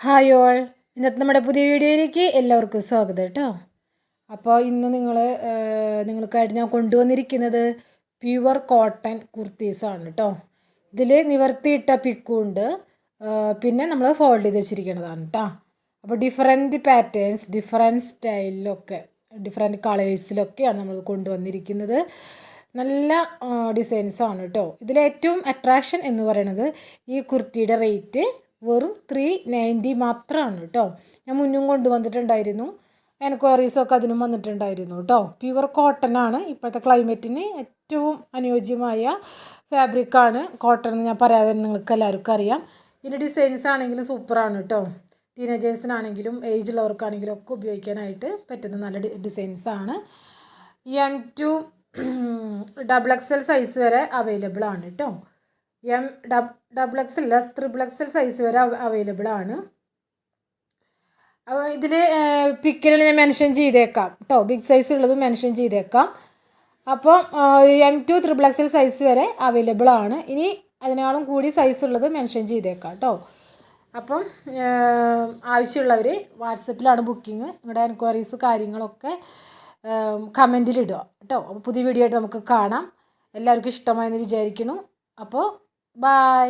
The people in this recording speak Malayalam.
ഹായ് ഓൾ, ഇന്നത്തെ നമ്മുടെ പുതിയ വീഡിയോയിലേക്ക് എല്ലാവർക്കും സ്വാഗതം കേട്ടോ. അപ്പോൾ ഇന്ന് നിങ്ങൾക്കായിട്ട് ഞാൻ കൊണ്ടുവന്നിരിക്കുന്നത് പ്യുവർ കോട്ടൺ കുർത്തീസാണ് കേട്ടോ. ഇതിൽ നിവർത്തിയിട്ട പിക്കുണ്ട്, പിന്നെ നമ്മൾ ഫോൾഡ് ചെയ്ത് വെച്ചിരിക്കുന്നതാണ് കേട്ടോ. അപ്പോൾ ഡിഫറെൻറ്റ് പാറ്റേൺസ്, ഡിഫറെൻറ്റ് സ്റ്റൈലിലൊക്കെ, ഡിഫറെൻറ്റ് കളേഴ്സിലൊക്കെയാണ് നമ്മൾ കൊണ്ടുവന്നിരിക്കുന്നത്. നല്ല ഡിസൈൻസാണ് കേട്ടോ. ഇതിലേറ്റവും അട്രാക്ഷൻ എന്ന് പറയുന്നത് ഈ കുർത്തിയുടെ റേറ്റ് വെറും 390 മാത്രമാണ് കേട്ടോ. ഞാൻ മുന്നും കൊണ്ടുവന്നിട്ടുണ്ടായിരുന്നു, എൻക്വയറീസൊക്കെ അതിനും വന്നിട്ടുണ്ടായിരുന്നു കേട്ടോ. പ്യുവർ കോട്ടൺ ആണ്, ഇപ്പോഴത്തെ ക്ലൈമറ്റിന് ഏറ്റവും അനുയോജ്യമായ ഫാബ്രിക്കാണ് കോട്ടൺ എന്ന് ഞാൻ പറയാതെ നിങ്ങൾക്ക് എല്ലാവർക്കും അറിയാം. ഇതിൻ്റെ ഡിസൈൻസ് ആണെങ്കിലും സൂപ്പറാണ് കേട്ടോ. ടീനേജേഴ്സിനാണെങ്കിലും ഏജ് ഉള്ളവർക്കാണെങ്കിലും ഒക്കെ ഉപയോഗിക്കാനായിട്ട് പറ്റുന്ന നല്ല ഡിസൈൻസാണ്. M2 XXL സൈസ് വരെ അവൈലബിൾ ആണ് കേട്ടോ. XXL അല്ല, XXL സൈസ് വരെ അവൈലബിൾ ആണ്. അപ്പോൾ ഇതിൽ പിക്കിൽ ഞാൻ മെൻഷൻ ചെയ്തേക്കാം കേട്ടോ, ബിഗ് സൈസ് ഉള്ളത് മെൻഷൻ ചെയ്തേക്കാം. അപ്പോൾ M2 XXL സൈസ് വരെ അവൈലബിൾ ആണ്. ഇനി അതിനേക്കാളും കൂടി സൈസ് ഉള്ളത് മെൻഷൻ ചെയ്തേക്കാം കേട്ടോ. അപ്പം ആവശ്യമുള്ളവർ വാട്സപ്പിലാണ് ബുക്കിംഗ്. നിങ്ങളുടെ എൻക്വയറീസ് കാര്യങ്ങളൊക്കെ കമൻറ്റിലിടുക കേട്ടോ. അപ്പോൾ പുതിയ വീഡിയോ ആയിട്ട് നമുക്ക് കാണാം. എല്ലാവർക്കും ഇഷ്ടമായെന്ന് വിചാരിക്കുന്നു. അപ്പോൾ ബൈ.